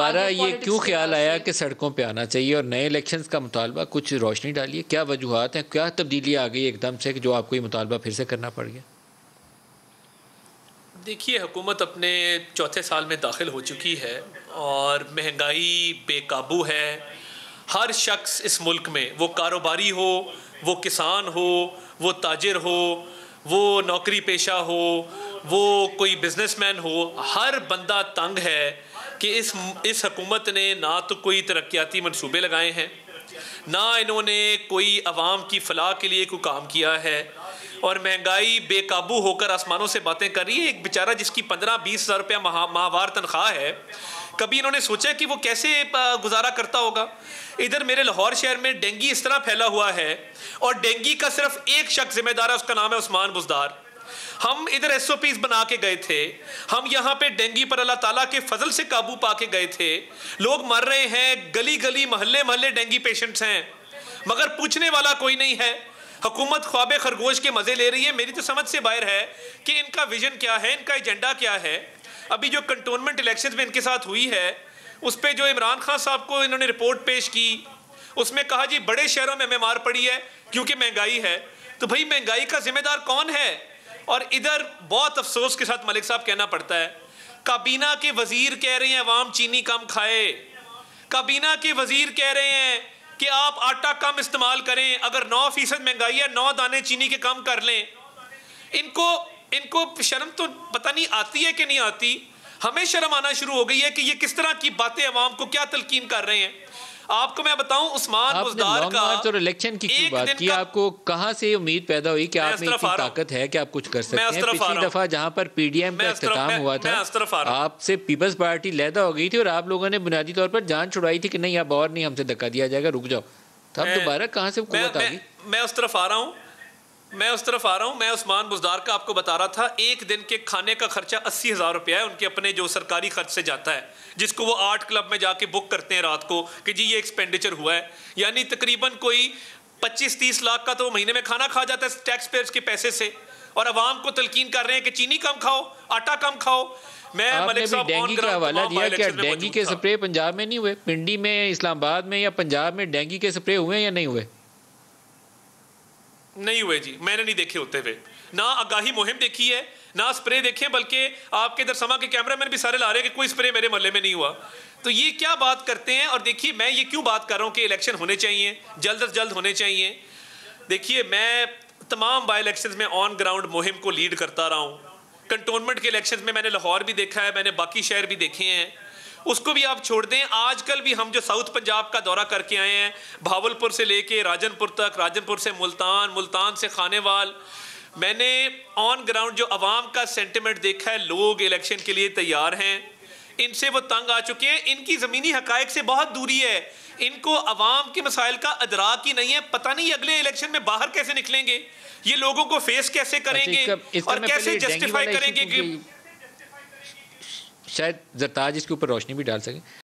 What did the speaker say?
हमारा ये क्यों ख्याल आया से। कि सड़कों पे आना चाहिए और नए इलेक्शंस का मुतालबा, कुछ रोशनी डालिए, क्या वजूहात हैं, क्या तब्दीली आ गई एकदम से कि जो आपको ये मुतालबा फिर से करना पड़ गया? देखिए, हुकूमत अपने चौथे साल में दाखिल हो चुकी है और महंगाई बेकाबू है। हर शख्स इस मुल्क में, वो कारोबारी हो, वो किसान हो, वो ताजिर हो, वो नौकरी पेशा हो, वो कोई बिजनेसमैन हो, हर बंदा तंग है कि इस हुकूमत ने ना तो कोई तरक्याती मनसूबे लगाए हैं, ना इन्होंने कोई अवाम की फलाह के लिए कोई काम किया है, और महंगाई बेकाबू होकर आसमानों से बातें कर रही है। एक बेचारा जिसकी 15-20 हज़ार रुपया माहवार तनख्वाह है, कभी इन्होंने सोचा कि वो कैसे गुजारा करता होगा? इधर मेरे लाहौर शहर में डेंगी इस तरह फैला हुआ है और डेंगी का सिर्फ एक शख्स जिम्मेदार है, उसका नाम है उस्मान बुज़दार। हम इधर SOPs बना के गए थे, हम यहाँ पे डेंगी पर अल्लाह ताला के फजल से काबू पा के गए थे। लोग मर रहे हैं, गली गली मोहल्ले मोहल्ले डेंगी पेशेंट्स हैं, मगर पूछने वाला कोई नहीं है। हुकूमत ख्वाबे खरगोश के मजे ले रही है। मेरी तो समझ से बाहर है कि इनका विजन क्या है, इनका एजेंडा क्या है। अभी जो कंटोनमेंट इलेक्शन में इनके साथ हुई है, उस पर जो इमरान खान साहब को इन्होंने रिपोर्ट पेश की, उसमें कहा जी बड़े शहरों में हमें मार पड़ी है क्योंकि महंगाई है। तो भाई महंगाई का जिम्मेदार कौन है? और इधर बहुत अफसोस के साथ मलिक साहब कहना पड़ता है, काबीना के वजीर कह रहे हैं अवाम चीनी कम खाए, काबीना के वजीर कह रहे हैं कि आप आटा कम इस्तेमाल करें, अगर 9% महंगाई है 9 दाने चीनी के कम कर लें। इनको शर्म तो पता नहीं आती है कि नहीं आती। हमें शर्म आना शुरू हो गई है कि ये किस तरह की बातें अवाम को क्या तलकीन कर रहे हैं। आपको मैं बताऊं, उस्मान बुज़दार का और इलेक्शन की क्यों बात की? आपको कहां से उम्मीद पैदा हुई कि आप में इतनी ताकत है कि आप कुछ कर सकते हैं? पिछली दफा जहां पर PDM का इख्तिताम हुआ था, आपसे पीपल्स पार्टी लैदा हो गई थी और आप लोगों ने बुनियादी तौर पर जान छुड़ाई थी कि नहीं अब और नहीं, हमसे धक्का दिया जाएगा, रुक जाओ। तब दोबारा कहां से हुकूमत आ गई? मैं उस तरफ आ रहा हूं मैं उस्मान बुज़दार का आपको बता रहा था, एक दिन के खाने का खर्चा 80,000 रुपया है उनके अपने जो सरकारी खर्च से जाता है, जिसको वो आर्ट क्लब में जाके बुक करते हैं रात को कि जी ये एक्सपेंडिचर हुआ है। यानी तकरीबन कोई 25-30 लाख का तो महीने में खाना खा जाता है टैक्स पेयर्स के पैसे से, और अवाम को तलकीन कर रहे हैं कि चीनी कम खाओ, आटा कम खाओ। मैं मलिक साहब डेंगी का हवाला दिया, क्या डेंगी के स्प्रे पंजाब में नहीं हुए? पिंडी में, इस्लामाबाद में या पंजाब में डेंगी के स्प्रे हुए या नहीं हुए? नहीं हुए जी, मैंने नहीं देखे होते हुए। ना आगाही मुहिम देखी है, ना स्प्रे देखे, बल्कि आपके इधर समा के कैमरामैन भी सारे ला रहे हैं कि कोई स्प्रे मेरे मोहल्ले में नहीं हुआ। तो ये क्या बात करते हैं? और देखिए, मैं ये क्यों बात कर रहा हूँ कि इलेक्शन होने चाहिए, जल्द से जल्द होने चाहिए। देखिए, मैं तमाम बाई इलेक्शन में ऑन ग्राउंड मुहिम को लीड करता रहा हूँ। कंटोनमेंट के इलेक्शन में मैंने लाहौर भी देखा है, मैंने बाकी शहर भी देखे हैं, उसको भी आप छोड़ दें। आजकल भी हम जो साउथ पंजाब का दौरा करके आए हैं, भावलपुर से लेके राजनपुर तक, राजनपुर से मुल्तान, मुल्तान से खानेवाल, मैंने ऑन ग्राउंड जो अवाम का सेंटिमेंट देखा है, लोग इलेक्शन के लिए तैयार हैं, इनसे वो तंग आ चुके हैं, इनकी ज़मीनी हकायक से बहुत दूरी है, इनको अवाम के मसाइल का अदराक ही नहीं है। पता नहीं अगले इलेक्शन में बाहर कैसे निकलेंगे, ये लोगों को फेस कैसे करेंगे और कैसे जस्टिफाई करेंगे कि शायद ज़रताज इसके ऊपर रोशनी भी डाल सकें।